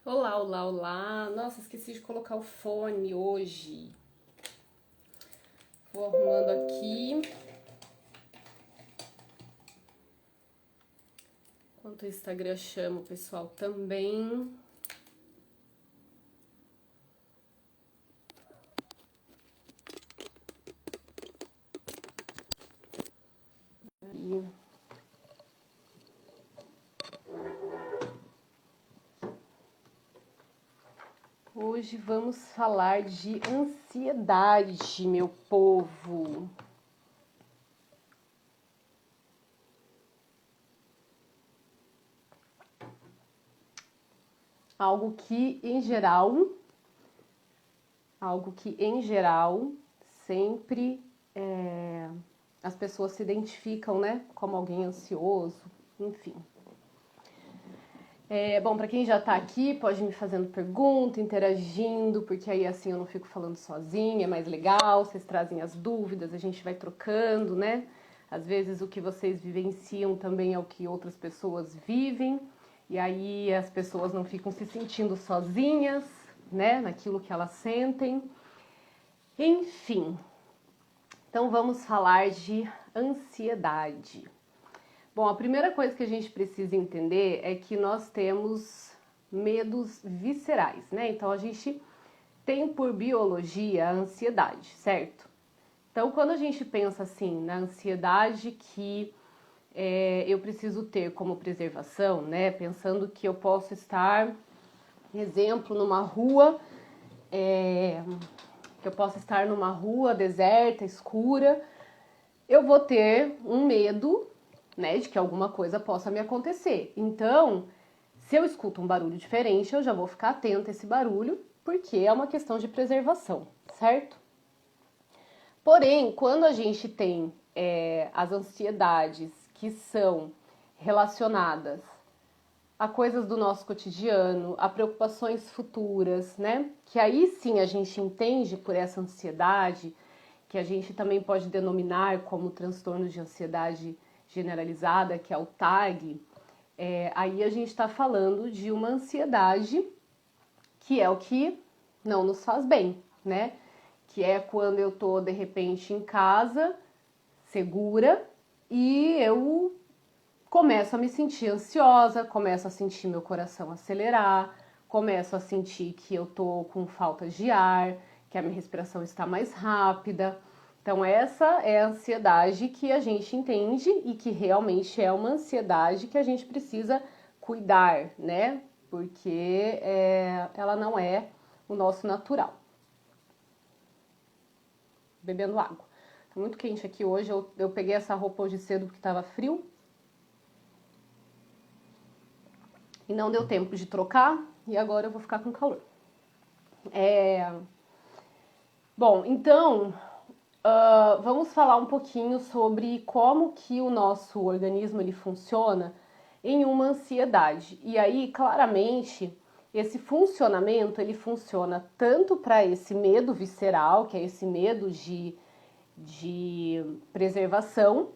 Olá, olá, olá. Nossa, esqueci de colocar o fone hoje. Vou arrumando aqui. Enquanto o Instagram chama o pessoal também. Hoje vamos falar de ansiedade, meu povo. Algo que em geral sempre as pessoas se identificam, né, como alguém ansioso, enfim. Bom, para quem já tá aqui, pode me fazendo pergunta, interagindo, porque aí assim eu não fico falando sozinha, é mais legal, vocês trazem as dúvidas, a gente vai trocando, né? Às vezes o que vocês vivenciam também é o que outras pessoas vivem, e aí as pessoas não ficam se sentindo sozinhas, né, naquilo que elas sentem. Enfim, então vamos falar de ansiedade. Bom, a primeira coisa que a gente precisa entender é que nós temos medos viscerais, né? Então a gente tem por biologia a ansiedade, certo? Então quando a gente pensa assim na ansiedade que eu preciso ter como preservação, né? Pensando que eu posso estar, exemplo, numa rua, que eu posso estar numa rua deserta, escura, eu vou ter um medo, né, de que alguma coisa possa me acontecer. Então, se eu escuto um barulho diferente, eu já vou ficar atento a esse barulho, porque é uma questão de preservação, certo? Porém, quando a gente tem as ansiedades que são relacionadas a coisas do nosso cotidiano, a preocupações futuras, né? Que aí sim a gente entende por essa ansiedade, que a gente também pode denominar como transtorno de ansiedade generalizada, que é o TAG. Aí a gente está falando de uma ansiedade que é o que não nos faz bem, né? Que é quando eu tô de repente em casa, segura, e eu começo a me sentir ansiosa, começo a sentir meu coração acelerar, começo a sentir que eu tô com falta de ar, que a minha respiração está mais rápida. Então essa é a ansiedade que a gente entende e que realmente é uma ansiedade que a gente precisa cuidar, né? Porque ela não é o nosso natural. Bebendo água. Tá muito quente aqui hoje, eu peguei essa roupa hoje cedo porque estava frio. E não deu tempo de trocar, e agora eu vou ficar com calor. Bom, então, vamos falar um pouquinho sobre como que o nosso organismo ele funciona em uma ansiedade. E aí, claramente, esse funcionamento, ele funciona tanto para esse medo visceral, que é esse medo de preservação,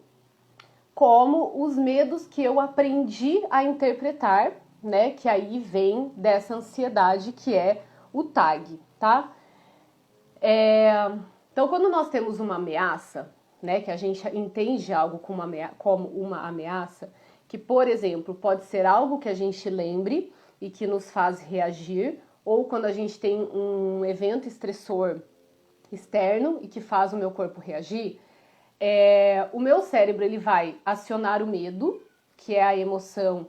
como os medos que eu aprendi a interpretar, né, que aí vem dessa ansiedade que é o TAG, tá? Então, quando nós temos uma ameaça, né, que a gente entende algo como uma ameaça, que, por exemplo, pode ser algo que a gente lembre e que nos faz reagir, ou quando a gente tem um evento estressor externo e que faz o meu corpo reagir, o meu cérebro ele vai acionar o medo, que é a emoção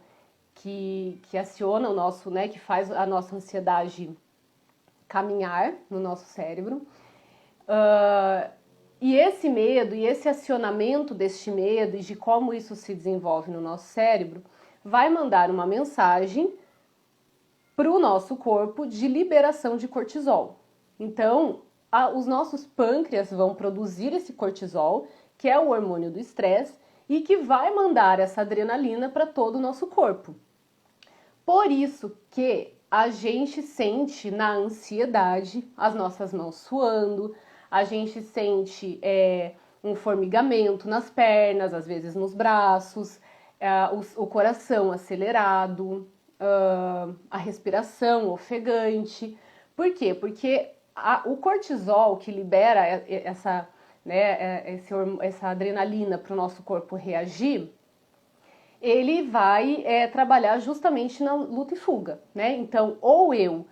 que aciona o nosso, né, que faz a nossa ansiedade caminhar no nosso cérebro. E esse medo e esse acionamento deste medo e de como isso se desenvolve no nosso cérebro vai mandar uma mensagem para o nosso corpo de liberação de cortisol. Então, os nossos pâncreas vão produzir esse cortisol, que é o hormônio do estresse, e que vai mandar essa adrenalina para todo o nosso corpo. Por isso que a gente sente na ansiedade as nossas mãos suando, a gente sente um formigamento nas pernas, às vezes nos braços, o coração acelerado, a respiração ofegante. Por quê? Porque o cortisol que libera essa, né, essa adrenalina para o nosso corpo reagir, ele vai trabalhar justamente na luta e fuga, né? Então, ou eu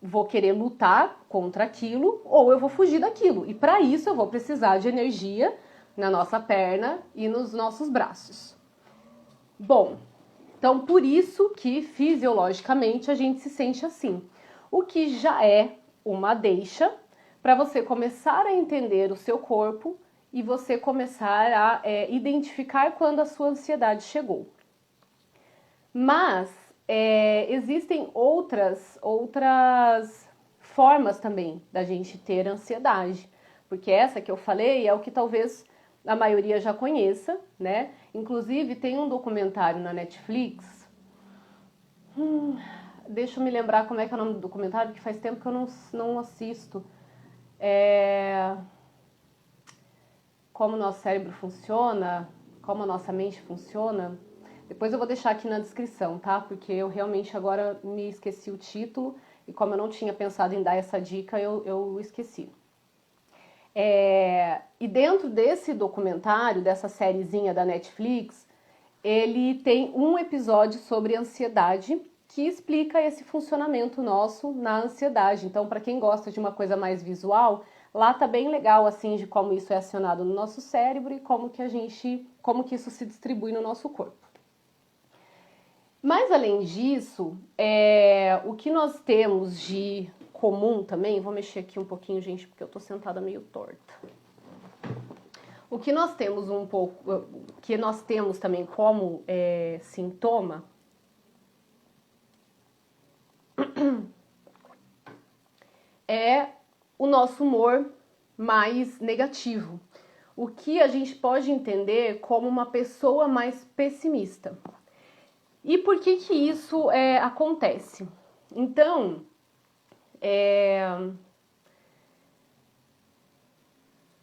vou querer lutar contra aquilo, ou eu vou fugir daquilo. E para isso eu vou precisar de energia na nossa perna e nos nossos braços. Bom, então por isso que fisiologicamente a gente se sente assim. O que já é uma deixa para você começar a entender o seu corpo e você começar a identificar quando a sua ansiedade chegou. Mas existem outras formas também da gente ter ansiedade, porque essa que eu falei é o que talvez a maioria já conheça, né? Inclusive tem um documentário na Netflix, deixa eu me lembrar como é que é o nome do documentário, porque faz tempo que eu não assisto. Como o nosso cérebro funciona, como a nossa mente funciona. Depois eu vou deixar aqui na descrição, tá? Porque eu realmente agora me esqueci o título e como eu não tinha pensado em dar essa dica, eu esqueci. E dentro desse documentário, dessa sériezinha da Netflix, ele tem um episódio sobre ansiedade que explica esse funcionamento nosso na ansiedade. Então, para quem gosta de uma coisa mais visual, lá tá bem legal assim de como isso é acionado no nosso cérebro e como que isso se distribui no nosso corpo. Mas além disso, o que nós temos de comum também, vou mexer aqui um pouquinho, gente, porque eu tô sentada meio torta. O que nós temos que nós temos também como sintoma é o nosso humor mais negativo, o que a gente pode entender como uma pessoa mais pessimista. E por que isso acontece? Então,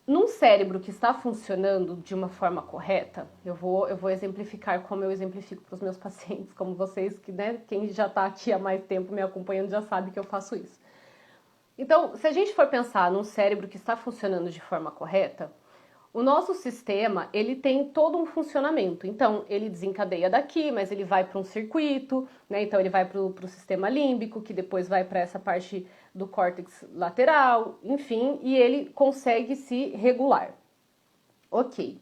num cérebro que está funcionando de uma forma correta, eu vou exemplificar como eu exemplifico para os meus pacientes, como vocês, que, né, quem já está aqui há mais tempo me acompanhando já sabe que eu faço isso. Então, se a gente for pensar num cérebro que está funcionando de forma correta, o nosso sistema, ele tem todo um funcionamento. Então, ele desencadeia daqui, mas ele vai para um circuito, né? Então ele vai para o sistema límbico, que depois vai para essa parte do córtex lateral, enfim, e ele consegue se regular. Ok.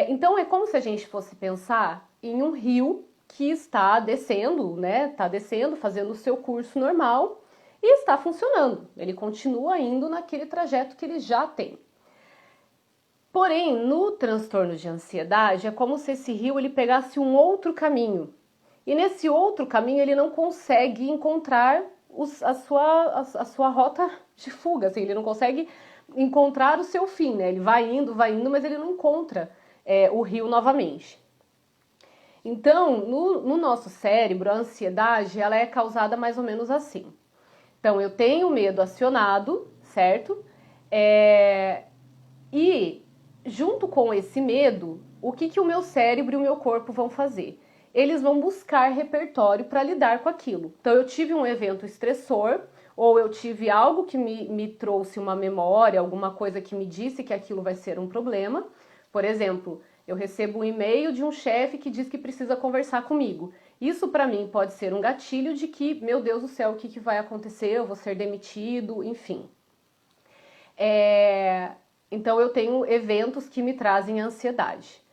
Então, é como se a gente fosse pensar em um rio que está descendo, né? Está descendo, fazendo o seu curso normal e está funcionando. Ele continua indo naquele trajeto que ele já tem. Porém, no transtorno de ansiedade, é como se esse rio ele pegasse um outro caminho. E nesse outro caminho ele não consegue encontrar a sua rota de fuga, assim, ele não consegue encontrar o seu fim, né? Ele vai indo, mas ele não encontra o rio novamente. Então, no nosso cérebro, a ansiedade ela é causada mais ou menos assim. Então, eu tenho medo acionado, certo? E junto com esse medo, o que o meu cérebro e o meu corpo vão fazer? Eles vão buscar repertório para lidar com aquilo. Então, eu tive um evento estressor, ou eu tive algo que me trouxe uma memória, alguma coisa que me disse que aquilo vai ser um problema. Por exemplo, eu recebo um e-mail de um chefe que diz que precisa conversar comigo. Isso, para mim, pode ser um gatilho de que, meu Deus do céu, o que vai acontecer? Eu vou ser demitido, enfim. Então, eu tenho eventos que me trazem ansiedade.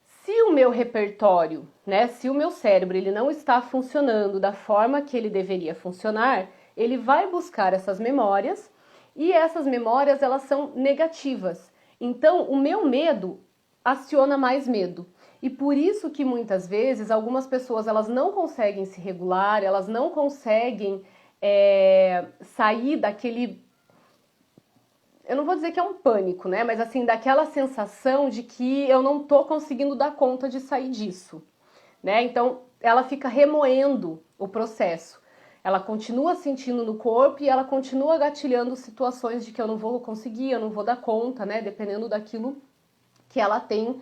Se o meu repertório, né, se o meu cérebro ele não está funcionando da forma que ele deveria funcionar, ele vai buscar essas memórias e essas memórias elas são negativas. Então, o meu medo aciona mais medo. E por isso que muitas vezes algumas pessoas elas não conseguem se regular, elas não conseguem sair daquele... Eu não vou dizer que é um pânico, né? Mas assim, daquela sensação de que eu não tô conseguindo dar conta de sair disso, né? Então, ela fica remoendo o processo. Ela continua sentindo no corpo e ela continua gatilhando situações de que eu não vou conseguir, eu não vou dar conta, né? Dependendo daquilo que ela tem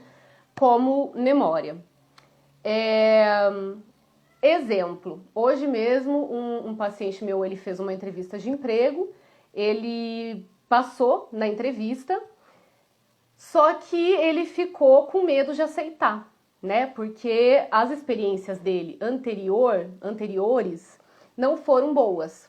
como memória. Exemplo, hoje mesmo um paciente meu, ele fez uma entrevista de emprego, ele passou na entrevista, só que ele ficou com medo de aceitar, né? Porque as experiências dele anteriores não foram boas.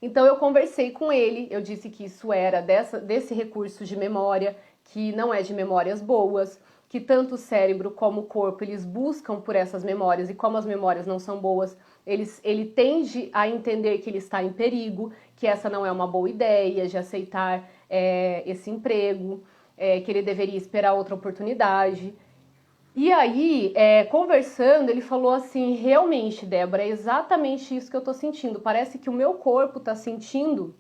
Então eu conversei com ele, eu disse que isso era desse recurso de memória, que não é de memórias boas, que tanto o cérebro como o corpo, eles buscam por essas memórias, e como as memórias não são boas, ele tende a entender que ele está em perigo, que essa não é uma boa ideia de aceitar esse emprego, que ele deveria esperar outra oportunidade. E aí, conversando, ele falou assim, realmente, Débora, é exatamente isso que eu tô sentindo. Parece que o meu corpo tá sentindo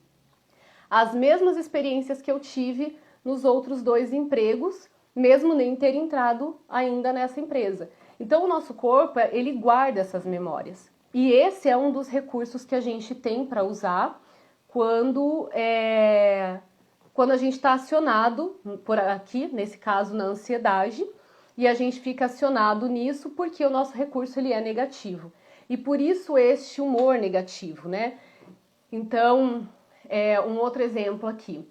as mesmas experiências que eu tive nos outros 2 empregos, mesmo nem ter entrado ainda nessa empresa. Então, o nosso corpo, ele guarda essas memórias. E esse é um dos recursos que a gente tem para usar quando a gente está acionado, por aqui, nesse caso, na ansiedade, e a gente fica acionado nisso porque o nosso recurso ele é negativo. E por isso este humor negativo, né? Então, um outro exemplo aqui.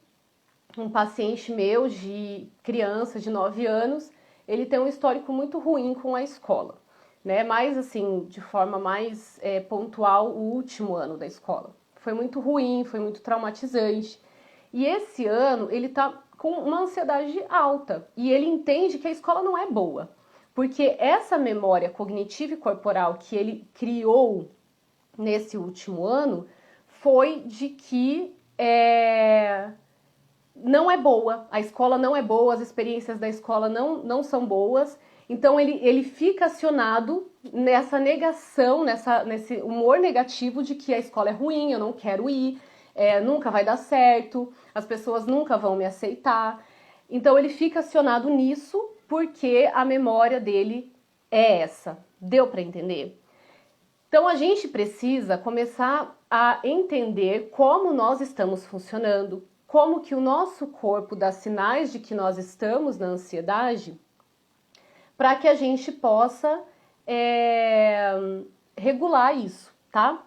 Um paciente meu de criança de 9 anos, ele tem um histórico muito ruim com a escola, né? Mas assim, de forma mais pontual, o último ano da escola. Foi muito ruim, foi muito traumatizante. E esse ano ele tá com uma ansiedade alta e ele entende que a escola não é boa, porque essa memória cognitiva e corporal que ele criou nesse último ano foi de que não é boa, a escola não é boa, as experiências da escola não são boas, então ele fica acionado nessa negação, nesse humor negativo de que a escola é ruim, eu não quero ir, nunca vai dar certo, as pessoas nunca vão me aceitar. Então ele fica acionado nisso porque a memória dele é essa. Deu para entender? Então a gente precisa começar a entender como nós estamos funcionando, como que o nosso corpo dá sinais de que nós estamos na ansiedade, para que a gente possa regular isso, tá?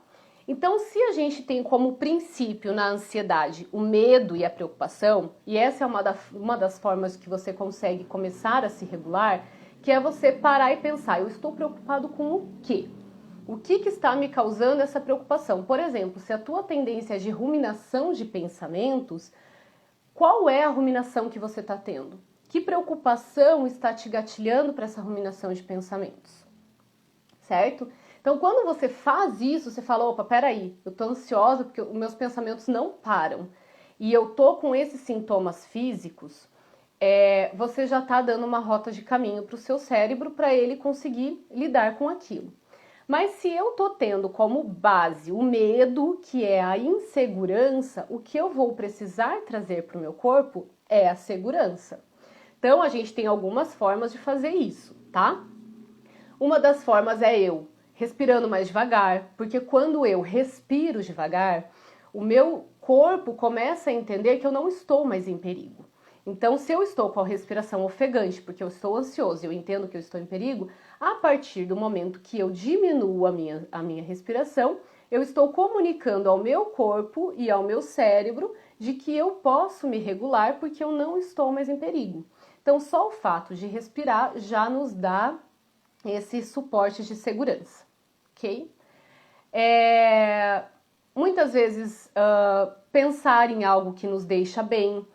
Então, se a gente tem como princípio na ansiedade o medo e a preocupação, e essa é uma das formas que você consegue começar a se regular, que é você parar e pensar, eu estou preocupado com o quê? O que está me causando essa preocupação? Por exemplo, se a tua tendência é de ruminação de pensamentos, qual é a ruminação que você está tendo? Que preocupação está te gatilhando para essa ruminação de pensamentos? Certo? Então, quando você faz isso, você fala, opa, peraí, eu tô ansiosa porque os meus pensamentos não param e eu tô com esses sintomas físicos, você já tá dando uma rota de caminho para o seu cérebro para ele conseguir lidar com aquilo. Mas se eu tô tendo como base o medo, que é a insegurança, o que eu vou precisar trazer para o meu corpo é a segurança. Então, a gente tem algumas formas de fazer isso, tá? Uma das formas é eu respirando mais devagar, porque quando eu respiro devagar, o meu corpo começa a entender que eu não estou mais em perigo. Então, se eu estou com a respiração ofegante, porque eu estou ansioso e eu entendo que eu estou em perigo, a partir do momento que eu diminuo a minha respiração, eu estou comunicando ao meu corpo e ao meu cérebro de que eu posso me regular porque eu não estou mais em perigo. Então, só o fato de respirar já nos dá esse suporte de segurança, ok? Muitas vezes, pensar em algo que nos deixa bem,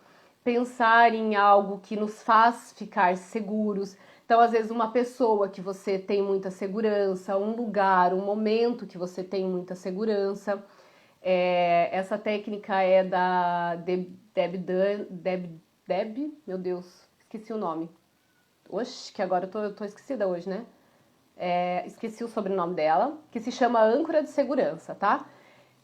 pensar em algo que nos faz ficar seguros. Então, às vezes, uma pessoa que você tem muita segurança, um lugar, um momento que você tem muita segurança. Essa técnica é da Deb, meu Deus, esqueci o nome. Oxe, que agora eu tô esquecida hoje, né? Esqueci o sobrenome dela, que se chama âncora de segurança, tá?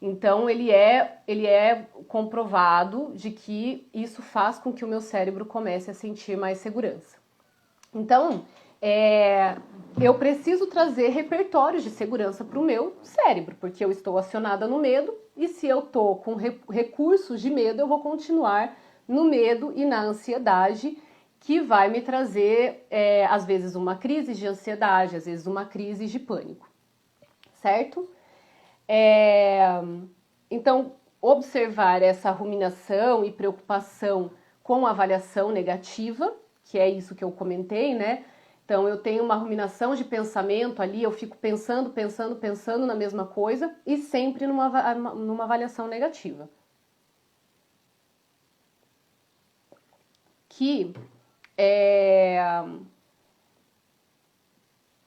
Então, ele é comprovado de que isso faz com que o meu cérebro comece a sentir mais segurança. Então, eu preciso trazer repertórios de segurança para o meu cérebro, porque eu estou acionada no medo, e se eu estou com recursos de medo, eu vou continuar no medo e na ansiedade, que vai me trazer, às vezes, uma crise de ansiedade, às vezes uma crise de pânico, certo? Então, observar essa ruminação e preocupação com avaliação negativa, que é isso que eu comentei, né? Então, eu tenho uma ruminação de pensamento ali, eu fico pensando na mesma coisa e sempre numa avaliação negativa. Que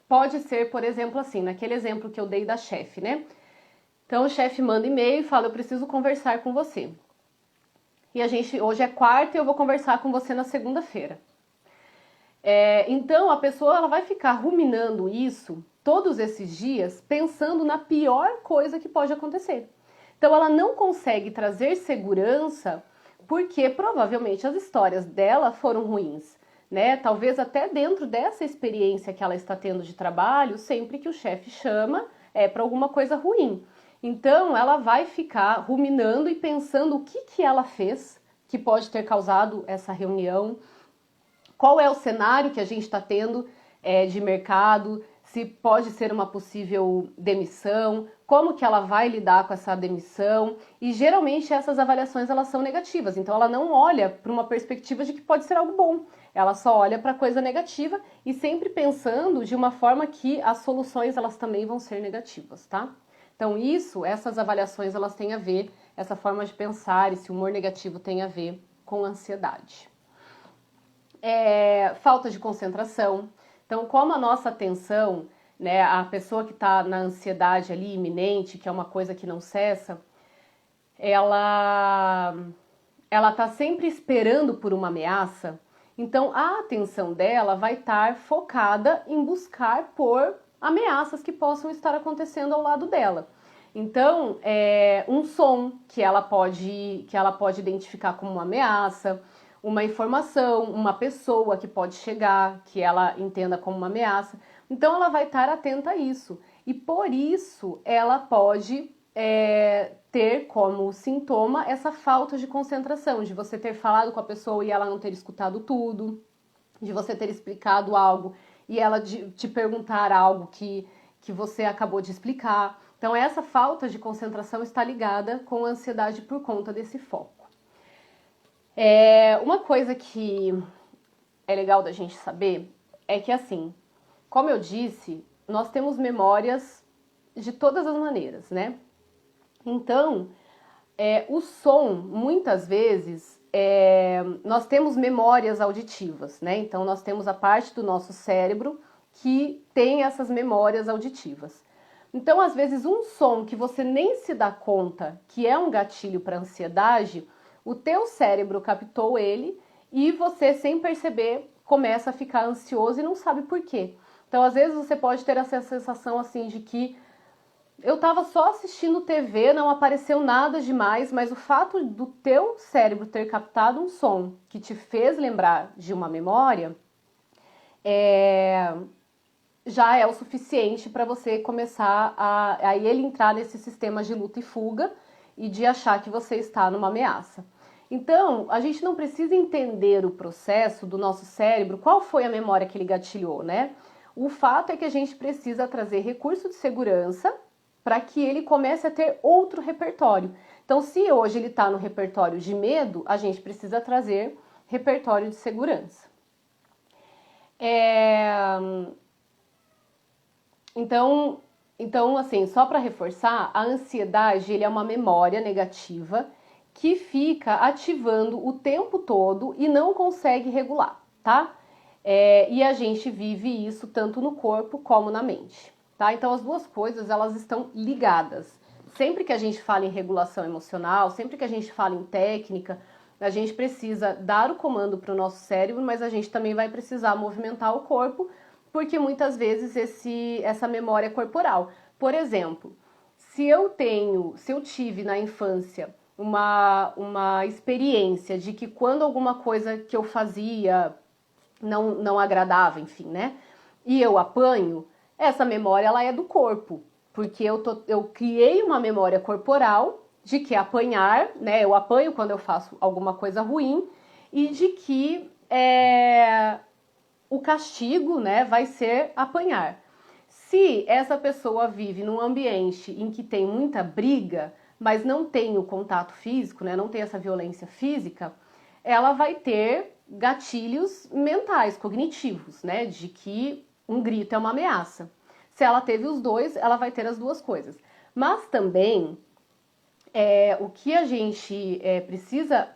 pode ser, por exemplo, assim, naquele exemplo que eu dei da chefe, né? Então, o chefe manda e-mail e fala, eu preciso conversar com você. E hoje é quarta e eu vou conversar com você na segunda-feira. Então, a pessoa ela vai ficar ruminando isso todos esses dias, pensando na pior coisa que pode acontecer. Então, ela não consegue trazer segurança porque provavelmente as histórias dela foram ruins, né? Talvez até dentro dessa experiência que ela está tendo de trabalho, sempre que o chefe chama, é para alguma coisa ruim. Então, ela vai ficar ruminando e pensando o que ela fez que pode ter causado essa reunião, qual é o cenário que a gente está tendo de mercado, se pode ser uma possível demissão, como que ela vai lidar com essa demissão. E geralmente essas avaliações elas são negativas, então ela não olha para uma perspectiva de que pode ser algo bom, ela só olha para coisa negativa e sempre pensando de uma forma que as soluções elas também vão ser negativas, tá? Então essas avaliações elas têm a ver, essa forma de pensar, esse humor negativo tem a ver com ansiedade. Falta de concentração. Então, como a nossa atenção, né, a pessoa que está na ansiedade ali iminente, que é uma coisa que não cessa, ela está sempre esperando por uma ameaça, então a atenção dela vai estar focada em buscar por ameaças que possam estar acontecendo ao lado dela. Então, um som que ela pode identificar como uma ameaça, uma informação, uma pessoa que pode chegar, que ela entenda como uma ameaça. Então, ela vai estar atenta a isso. E por isso, ela pode ter como sintoma essa falta de concentração, de você ter falado com a pessoa e ela não ter escutado tudo, de você ter explicado algo e ela te perguntar algo que você acabou de explicar. Então, essa falta de concentração está ligada com a ansiedade por conta desse foco. Uma coisa que é legal da gente saber é que, assim, como eu disse, nós temos memórias de todas as maneiras, né? Então, o som, muitas vezes, nós temos memórias auditivas, né? Então, nós temos a parte do nosso cérebro que tem essas memórias auditivas. Então, às vezes, um som que você nem se dá conta que é um gatilho para ansiedade, o teu cérebro captou ele e você, sem perceber, começa a ficar ansioso e não sabe por quê. Então, às vezes, você pode ter essa sensação assim de que eu estava só assistindo TV, não apareceu nada demais, mas o fato do teu cérebro ter captado um som que te fez lembrar de uma memória já é o suficiente para você começar a ele entrar nesse sistema de luta e fuga e de achar que você está numa ameaça. Então, a gente não precisa entender o processo do nosso cérebro, qual foi a memória que ele gatilhou, né? O fato é que a gente precisa trazer recurso de segurança para que ele comece a ter outro repertório. Então, se hoje ele está no repertório de medo, a gente precisa trazer repertório de segurança. Então, assim, só para reforçar, a ansiedade ele é uma memória negativa que fica ativando o tempo todo e não consegue regular, tá? E a gente vive isso tanto no corpo como na mente, tá? Então, as duas coisas, elas estão ligadas. Sempre que a gente fala em regulação emocional, sempre que a gente fala em técnica, a gente precisa dar o comando para o nosso cérebro, mas a gente também vai precisar movimentar o corpo, porque muitas vezes essa memória corporal. Por exemplo, se eu tive na infância uma experiência de que quando alguma coisa que eu fazia não agradava, enfim, né? E eu apanho, essa memória ela é do corpo, porque eu criei uma memória corporal de que apanhar, né? Eu apanho quando eu faço alguma coisa ruim e de que o castigo, né, vai ser apanhar. Se essa pessoa vive num ambiente em que tem muita briga, mas não tem o contato físico, né, não tem essa violência física, ela vai ter gatilhos mentais, cognitivos, né, de que um grito é uma ameaça. Se ela teve os dois, ela vai ter as duas coisas. Mas também, o que a gente precisa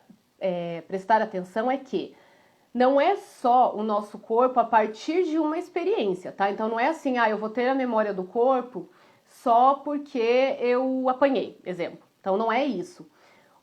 prestar atenção é que não é só o nosso corpo a partir de uma experiência, tá? Então não é assim, eu vou ter a memória do corpo só porque eu apanhei, exemplo. Então não é isso.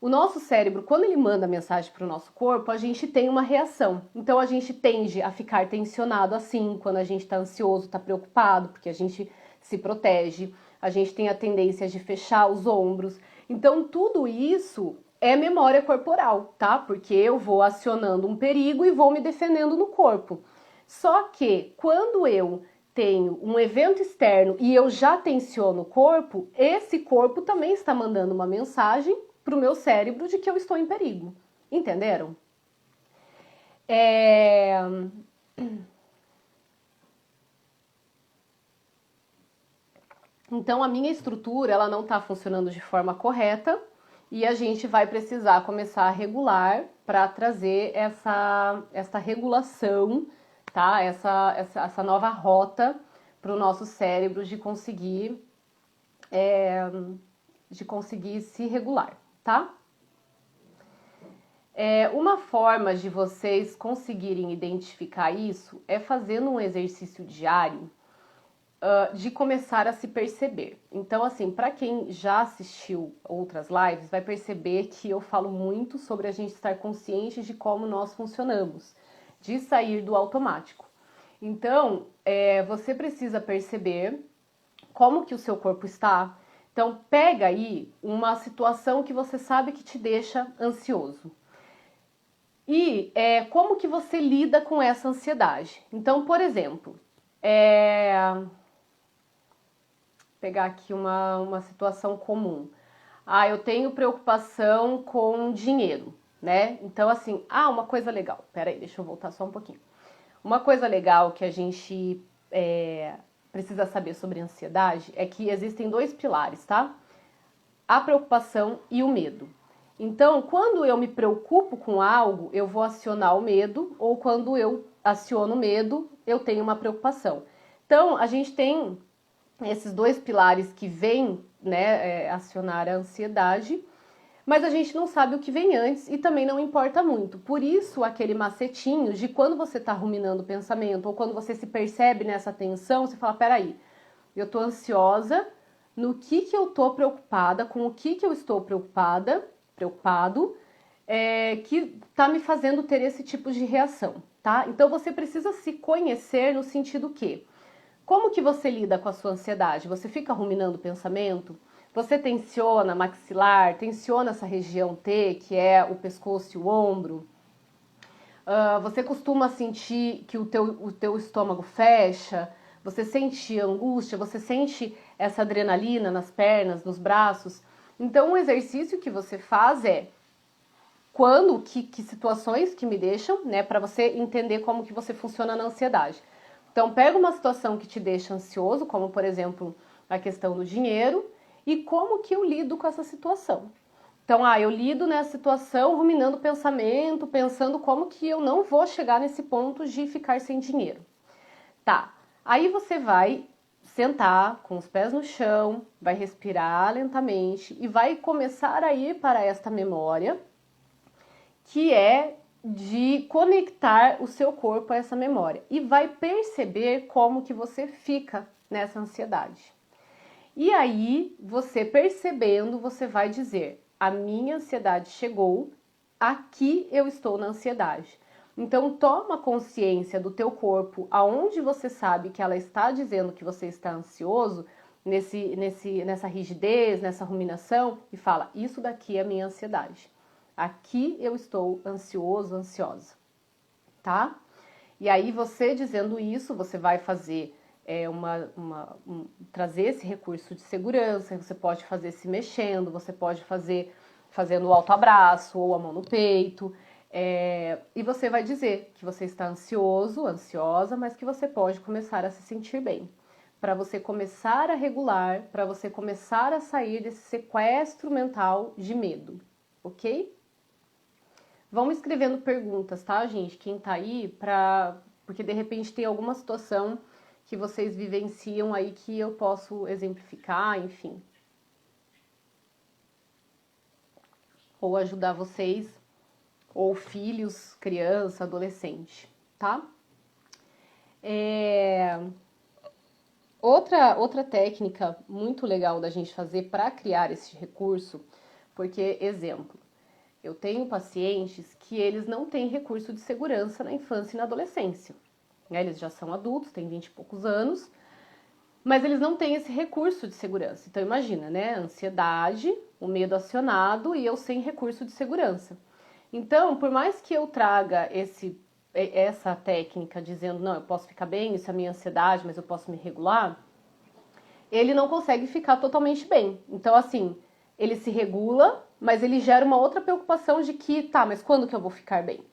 O nosso cérebro, quando ele manda mensagem para o nosso corpo, a gente tem uma reação. Então a gente tende a ficar tensionado assim, quando a gente está ansioso, está preocupado, porque a gente se protege. A gente tem a tendência de fechar os ombros. Então tudo isso é memória corporal, tá? Porque eu vou acionando um perigo e vou me defendendo no corpo. Só que quando eu tenho um evento externo e eu já tensiono o corpo, esse corpo também está mandando uma mensagem para o meu cérebro de que eu estou em perigo. Entenderam? Então a minha estrutura ela não está funcionando de forma correta e a gente vai precisar começar a regular para trazer essa regulação, tá? Essa nova rota para o nosso cérebro de conseguir se regular, tá? Uma forma de vocês conseguirem identificar isso é fazendo um exercício diário de começar a se perceber. Então, assim, para quem já assistiu outras lives, vai perceber que eu falo muito sobre a gente estar consciente de como nós funcionamos, de sair do automático. Então, você precisa perceber como que o seu corpo está. Então, pega aí uma situação que você sabe que te deixa ansioso. E como que você lida com essa ansiedade? Então, por exemplo, pegar aqui uma situação comum. Eu tenho preocupação com dinheiro, né? Então, assim, uma coisa legal. Peraí, deixa eu voltar só um pouquinho. Uma coisa legal que a gente precisa saber sobre ansiedade é que existem dois pilares, tá? A preocupação e o medo. Então, quando eu me preocupo com algo, eu vou acionar o medo, ou quando eu aciono o medo, eu tenho uma preocupação. Então, a gente tem esses dois pilares que vêm, né, acionar a ansiedade, mas a gente não sabe o que vem antes e também não importa muito. Por isso, aquele macetinho de quando você está ruminando o pensamento ou quando você se percebe nessa tensão, você fala, peraí, eu tô ansiosa, no que eu tô preocupada, com o que eu estou preocupado, que tá me fazendo ter esse tipo de reação, tá? Então você precisa se conhecer no sentido que, como que você lida com a sua ansiedade? Você fica ruminando o pensamento? Você tensiona maxilar, tensiona essa região T, que é o pescoço e o ombro? Você costuma sentir que o teu estômago fecha? Você sente angústia? Você sente essa adrenalina nas pernas, nos braços? Então, um exercício que você faz que situações que me deixam, né, para você entender como que você funciona na ansiedade. Então, pega uma situação que te deixa ansioso, como, por exemplo, a questão do dinheiro, e como que eu lido com essa situação. Então, eu lido nessa situação ruminando o pensamento, pensando como que eu não vou chegar nesse ponto de ficar sem dinheiro. Tá, aí você vai sentar com os pés no chão, vai respirar lentamente e vai começar a ir para esta memória, que é de conectar o seu corpo a essa memória. E vai perceber como que você fica nessa ansiedade. E aí, você percebendo, você vai dizer, a minha ansiedade chegou, aqui eu estou na ansiedade. Então, toma consciência do teu corpo, aonde você sabe que ela está dizendo que você está ansioso, nessa rigidez, nessa ruminação, e fala, isso daqui é a minha ansiedade. Aqui eu estou ansioso, ansiosa, tá? E aí, você dizendo isso, você vai fazer trazer esse recurso de segurança, você pode fazer se mexendo, você pode fazer fazendo o autoabraço ou a mão no peito, E você vai dizer que você está ansioso, ansiosa, mas que você pode começar a se sentir bem. Para você começar a regular, para você começar a sair desse sequestro mental de medo, ok? Vão escrevendo perguntas, tá, gente? Quem tá aí, porque de repente tem alguma situação que vocês vivenciam aí que eu posso exemplificar, enfim. Ou ajudar vocês, ou filhos, criança, adolescente, tá? Outra técnica muito legal da gente fazer para criar esse recurso, porque, exemplo, eu tenho pacientes que eles não têm recurso de segurança na infância e na adolescência. Eles já são adultos, têm 20 e poucos anos, mas eles não têm esse recurso de segurança. Então imagina, né? Ansiedade, o medo acionado e eu sem recurso de segurança. Então, por mais que eu traga essa técnica dizendo, não, eu posso ficar bem, isso é a minha ansiedade, mas eu posso me regular, ele não consegue ficar totalmente bem. Então, assim, ele se regula, mas ele gera uma outra preocupação de que, tá, mas quando que eu vou ficar bem?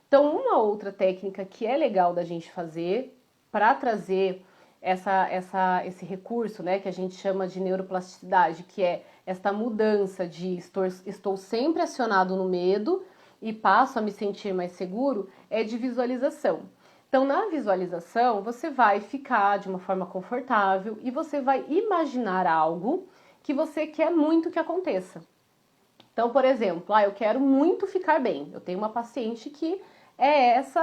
Então, uma outra técnica que é legal da gente fazer para trazer esse recurso, né, que a gente chama de neuroplasticidade, que é esta mudança de estou sempre acionado no medo e passo a me sentir mais seguro, é de visualização. Então, na visualização, você vai ficar de uma forma confortável e você vai imaginar algo que você quer muito que aconteça. Então, por exemplo, eu quero muito ficar bem. Eu tenho uma paciente que é essa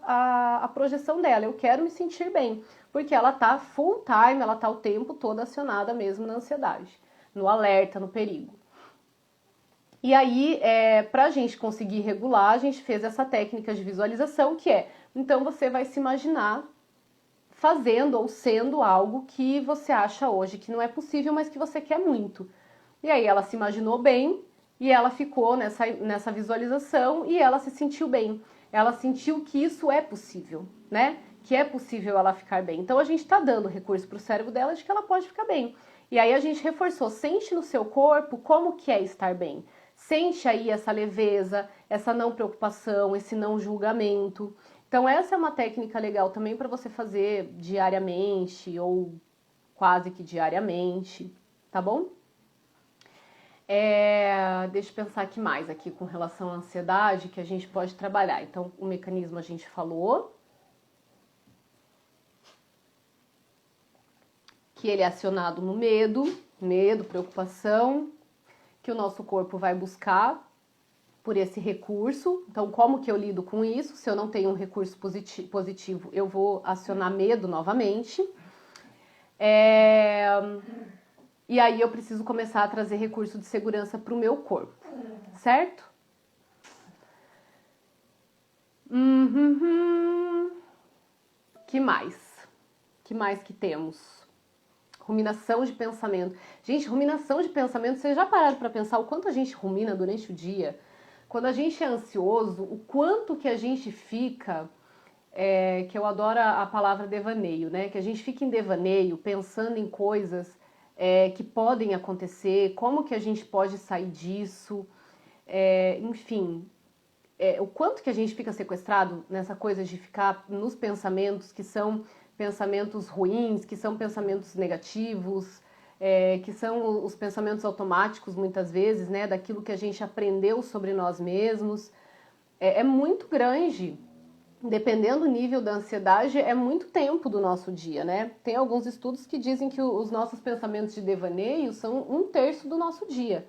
a projeção dela. Eu quero me sentir bem, porque ela tá full time, ela tá o tempo todo acionada mesmo na ansiedade, no alerta, no perigo. E aí, pra gente conseguir regular, a gente fez essa técnica de visualização, que então você vai se imaginar fazendo ou sendo algo que você acha hoje que não é possível, mas que você quer muito. E aí ela se imaginou bem e ela ficou nessa visualização e ela se sentiu bem. Ela sentiu que isso é possível, né? Que é possível ela ficar bem. Então a gente está dando recurso para o cérebro dela de que ela pode ficar bem. E aí a gente reforçou, sente no seu corpo como que é estar bem. Sente aí essa leveza, essa não preocupação, esse não julgamento. Então essa é uma técnica legal também para você fazer diariamente ou quase que diariamente, tá bom? Deixa eu pensar aqui mais aqui com relação à ansiedade que a gente pode trabalhar. Então o mecanismo a gente falou, que ele é acionado no medo, preocupação, que o nosso corpo vai buscar por esse recurso. Então, como que eu lido com isso? Se eu não tenho um recurso positivo, eu vou acionar medo novamente. E aí eu preciso começar a trazer recurso de segurança para o meu corpo, certo? Que mais? Que mais que temos? Ruminação de pensamento. Gente, ruminação de pensamento, vocês já pararam para pensar o quanto a gente rumina durante o dia? Quando a gente é ansioso, o quanto que a gente fica, que eu adoro a palavra devaneio, né? Que a gente fica em devaneio, pensando em coisas que podem acontecer, como que a gente pode sair disso, enfim, o quanto que a gente fica sequestrado nessa coisa de ficar nos pensamentos que são pensamentos ruins, que são pensamentos negativos, que são os pensamentos automáticos muitas vezes, né, daquilo que a gente aprendeu sobre nós mesmos. É muito grande. Dependendo do nível da ansiedade, é muito tempo do nosso dia, né? Tem alguns estudos que dizem que os nossos pensamentos de devaneio são 1/3 do nosso dia.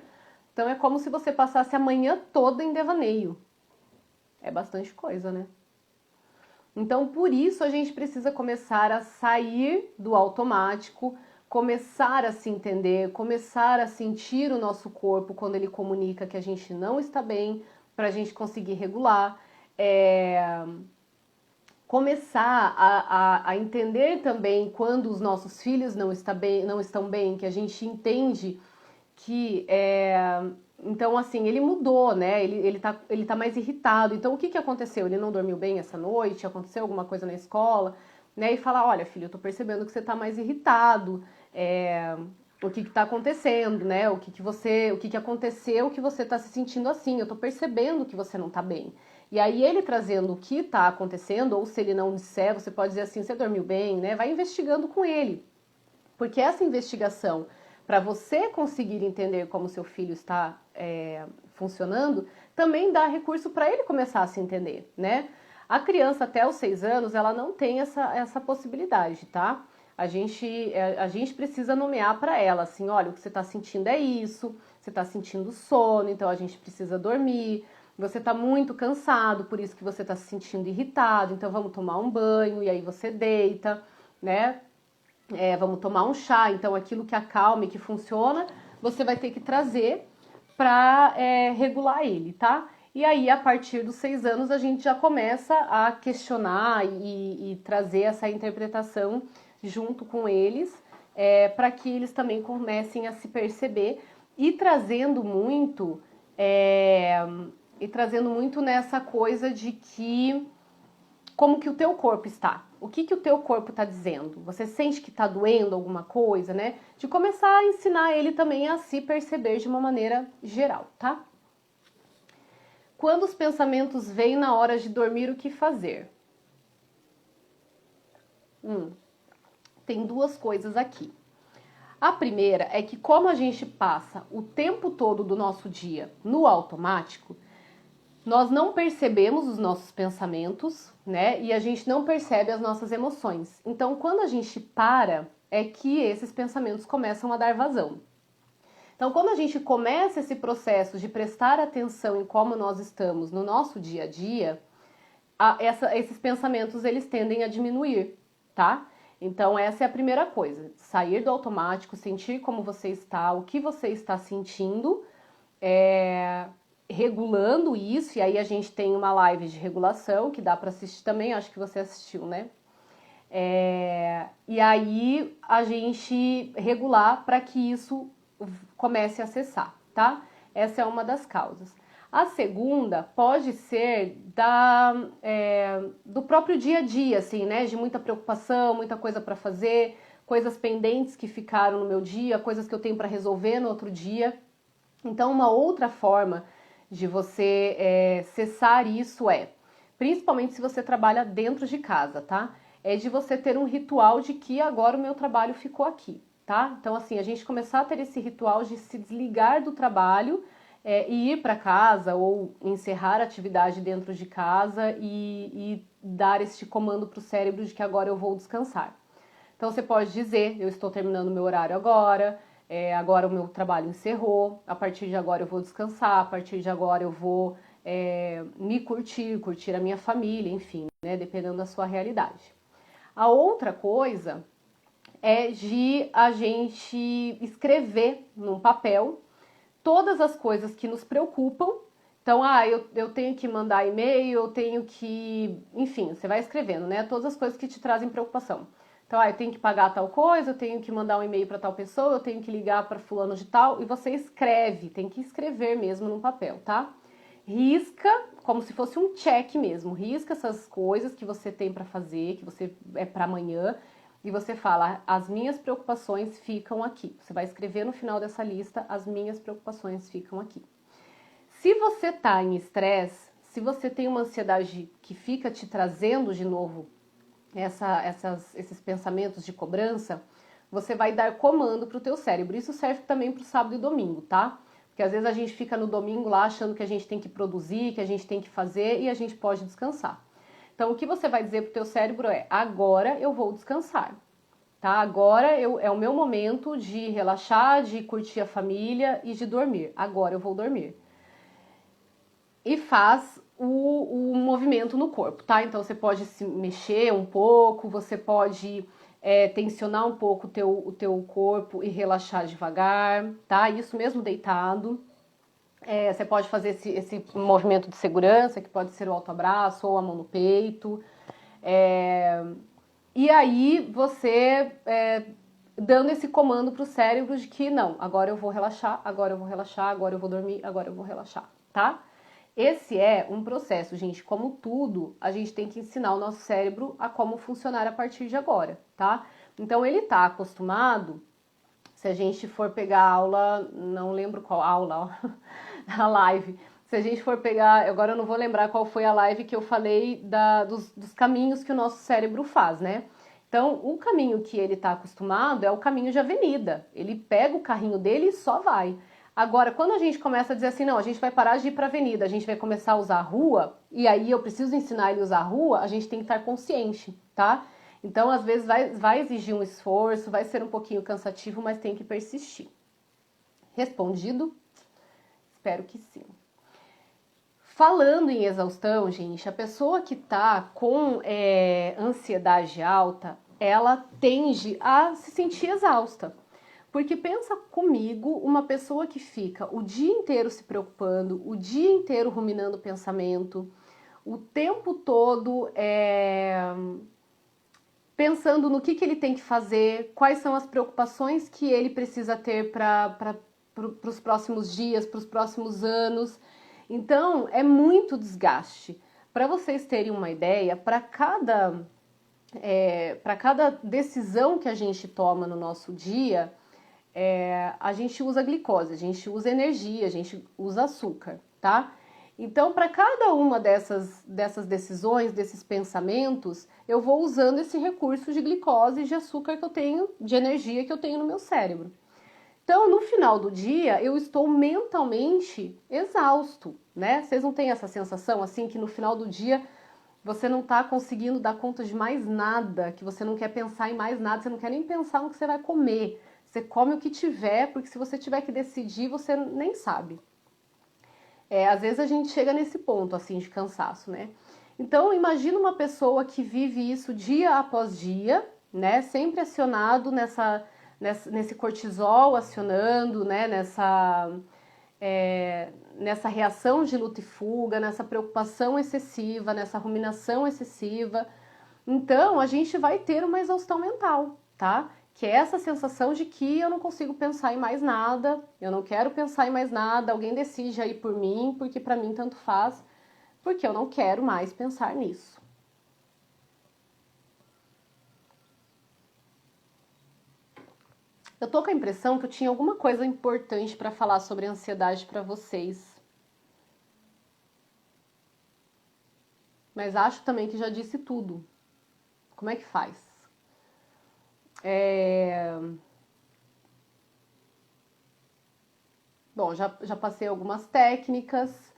Então é como se você passasse a manhã toda em devaneio. É bastante coisa, né? Então, por isso, a gente precisa começar a sair do automático, começar a se entender, começar a sentir o nosso corpo quando ele comunica que a gente não está bem, para a gente conseguir regular. Começar a entender também quando os nossos filhos não estão bem, que a gente entende que... Então, assim, ele mudou, né? Ele tá mais irritado. Então, o que aconteceu? Ele não dormiu bem essa noite? Aconteceu alguma coisa na escola? Né? E fala, olha, filho, eu tô percebendo que você tá mais irritado. o que está acontecendo, né? O que aconteceu que você está se sentindo assim. Eu tô percebendo que você não tá bem. E aí ele trazendo o que está acontecendo, ou se ele não disser, você pode dizer assim, você dormiu bem, né? Vai investigando com ele. Porque essa investigação, para você conseguir entender como seu filho está funcionando, também dá recurso para ele começar a se entender, né? A criança até os 6 anos, ela não tem essa possibilidade, tá? A gente precisa nomear para ela, assim, olha, o que você está sentindo é isso, você está sentindo sono, então a gente precisa dormir, você está muito cansado, por isso que você está se sentindo irritado, então vamos tomar um banho, e aí você deita, né? Vamos tomar um chá, então aquilo que acalme, que funciona, você vai ter que trazer para regular ele, tá? E aí, a partir dos 6 anos, a gente já começa a questionar e trazer essa interpretação junto com eles, para que eles também comecem a se perceber e trazendo muito nessa coisa de que como que o teu corpo está. O que o teu corpo está dizendo? Você sente que está doendo alguma coisa, né? De começar a ensinar ele também a se perceber de uma maneira geral, tá? Quando os pensamentos vêm na hora de dormir, o que fazer? Tem duas coisas aqui. A primeira é que como a gente passa o tempo todo do nosso dia no automático, nós não percebemos os nossos pensamentos, né? E a gente não percebe as nossas emoções. Então, quando a gente para, é que esses pensamentos começam a dar vazão. Então, quando a gente começa esse processo de prestar atenção em como nós estamos no nosso dia a dia, esses pensamentos eles tendem a diminuir, tá? Então, essa é a primeira coisa. Sair do automático, sentir como você está, o que você está sentindo, regulando isso, e aí a gente tem uma live de regulação que dá para assistir também, acho que você assistiu, né? E aí a gente regular para que isso comece a cessar, tá? Essa é uma das causas. A segunda pode ser do próprio dia a dia, assim, né? De muita preocupação, muita coisa para fazer, coisas pendentes que ficaram no meu dia, coisas que eu tenho para resolver no outro dia. Então, uma outra forma de você cessar isso principalmente se você trabalha dentro de casa, tá? É de você ter um ritual de que agora o meu trabalho ficou aqui, tá? Então, assim, a gente começar a ter esse ritual de se desligar do trabalho e ir para casa ou encerrar a atividade dentro de casa e dar este comando para o cérebro de que agora eu vou descansar. Então, você pode dizer, eu estou terminando meu horário agora, agora o meu trabalho encerrou, a partir de agora eu vou descansar, a partir de agora eu vou me curtir a minha família, enfim, né, dependendo da sua realidade. A outra coisa é de a gente escrever num papel todas as coisas que nos preocupam. Então, eu tenho que mandar e-mail, eu tenho que... Enfim, você vai escrevendo, né? Todas as coisas que te trazem preocupação. Então, eu tenho que pagar tal coisa, eu tenho que mandar um e-mail para tal pessoa, eu tenho que ligar para fulano de tal, e você escreve, tem que escrever mesmo no papel, tá? Risca, como se fosse um check mesmo, risca essas coisas que você tem para fazer, que você para amanhã, e você fala, as minhas preocupações ficam aqui. Você vai escrever no final dessa lista, as minhas preocupações ficam aqui. Se você tá em estresse, se você tem uma ansiedade que fica te trazendo de novo esses pensamentos de cobrança, você vai dar comando para o teu cérebro. Isso serve também para o sábado e domingo, tá? Porque às vezes a gente fica no domingo lá achando que a gente tem que produzir, que a gente tem que fazer e a gente pode descansar. Então, o que você vai dizer para o teu cérebro agora eu vou descansar, tá? Agora é o meu momento de relaxar, de curtir a família e de dormir. Agora eu vou dormir. E faz o movimento no corpo, tá? Então, você pode se mexer um pouco, você pode tensionar um pouco o teu corpo e relaxar devagar, tá? Isso mesmo deitado. Você pode fazer esse movimento de segurança, que pode ser o autoabraço ou a mão no peito. E aí, você dando esse comando pro cérebro de que não, agora eu vou relaxar, agora eu vou relaxar, agora eu vou dormir, agora eu vou relaxar, tá? Esse é um processo, gente, como tudo, a gente tem que ensinar o nosso cérebro a como funcionar a partir de agora, tá? Então, ele tá acostumado, Se a gente for pegar a aula, não lembro qual aula, ó, a live. Se a gente for pegar, agora eu não vou lembrar qual foi a live que eu falei dos caminhos que o nosso cérebro faz, né? Então, o caminho que ele está acostumado é o caminho de avenida. Ele pega o carrinho dele e só vai. Agora, quando a gente começa a dizer assim, não, a gente vai parar de ir para a avenida, a gente vai começar a usar a rua, e aí eu preciso ensinar ele a usar a rua, a gente tem que estar consciente, tá? Então, às vezes, vai exigir um esforço, vai ser um pouquinho cansativo, mas tem que persistir. Respondido? Espero que sim. Falando em exaustão, gente, a pessoa que tá com ansiedade alta, ela tende a se sentir exausta. Porque pensa comigo, uma pessoa que fica o dia inteiro se preocupando, o dia inteiro ruminando pensamento, o tempo todo pensando no que ele tem que fazer, quais são as preocupações que ele precisa ter para os próximos dias, para os próximos anos. Então, é muito desgaste. Para vocês terem uma ideia, para cada decisão que a gente toma no nosso dia, a gente usa glicose, a gente usa energia, a gente usa açúcar, tá? Então, para cada uma dessas decisões, desses pensamentos, eu vou usando esse recurso de glicose e de açúcar que eu tenho, de energia que eu tenho no meu cérebro. Então, no final do dia, eu estou mentalmente exausto, né? Vocês não têm essa sensação, assim, que no final do dia você não está conseguindo dar conta de mais nada, que você não quer pensar em mais nada, você não quer nem pensar no que você vai comer. Você come o que tiver, porque se você tiver que decidir, você nem sabe. Às vezes a gente chega nesse ponto, assim, de cansaço, né? Então, imagina uma pessoa que vive isso dia após dia, né? Sempre acionado nesse cortisol acionando, né? Nessa reação de luta e fuga, nessa preocupação excessiva, nessa ruminação excessiva. Então, a gente vai ter uma exaustão mental, tá? Que é essa sensação de que eu não consigo pensar em mais nada, eu não quero pensar em mais nada, alguém decide aí por mim, porque para mim tanto faz, porque eu não quero mais pensar nisso. Eu tô com a impressão que eu tinha alguma coisa importante para falar sobre ansiedade para vocês. Mas acho também que já disse tudo. Como é que faz? Bom, já passei algumas técnicas,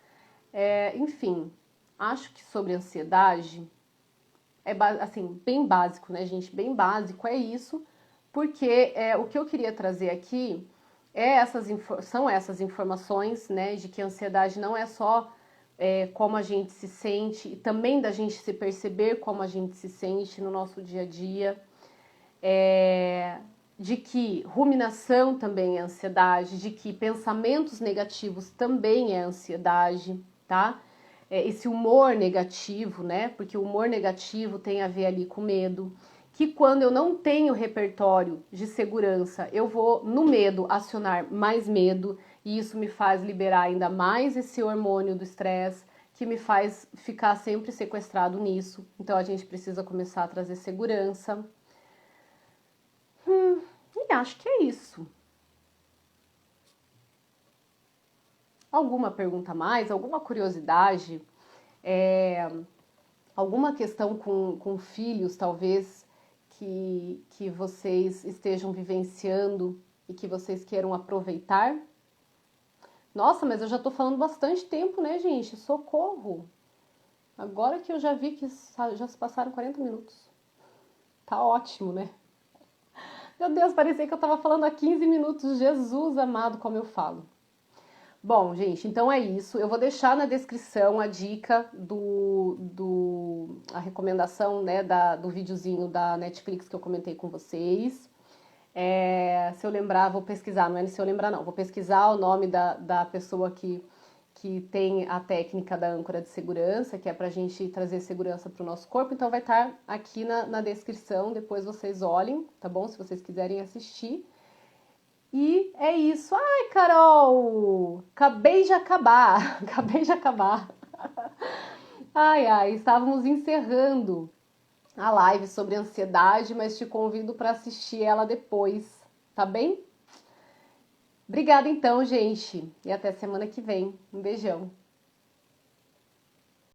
enfim, acho que sobre ansiedade assim, bem básico, né, gente? Bem básico é isso, porque o que eu queria trazer aqui são essas informações, né, de que a ansiedade não é só como a gente se sente, e também da gente se perceber como a gente se sente no nosso dia a dia. De que ruminação também é ansiedade, de que pensamentos negativos também é ansiedade, tá? Esse humor negativo, né? Porque o humor negativo tem a ver ali com medo. Que quando eu não tenho repertório de segurança, eu vou no medo acionar mais medo, e isso me faz liberar ainda mais esse hormônio do estresse, que me faz ficar sempre sequestrado nisso. Então a gente precisa começar a trazer segurança. E acho que é isso. Alguma pergunta a mais? Alguma curiosidade? Alguma questão com filhos, talvez, que vocês estejam vivenciando e que vocês queiram aproveitar? Nossa, mas eu já tô falando bastante tempo, né, gente? Socorro! Agora que eu já vi que já se passaram 40 minutos. Tá ótimo, né? Meu Deus, parecia que eu tava falando há 15 minutos. Jesus amado, como eu falo. Bom, gente, então é isso. Eu vou deixar na descrição a dica a recomendação, né, do videozinho da Netflix que eu comentei com vocês. Se eu lembrar, vou pesquisar, não é se eu lembrar não, vou pesquisar o nome da pessoa que tem a técnica da âncora de segurança, que é pra gente trazer segurança pro nosso corpo, então vai estar aqui na descrição, depois vocês olhem, tá bom? Se vocês quiserem assistir. E é isso. Ai, Carol! Acabei de acabar. Acabei de acabar. Ai, estávamos encerrando a live sobre ansiedade, mas te convido para assistir ela depois, tá bem? Obrigada então, gente. E até semana que vem. Um beijão.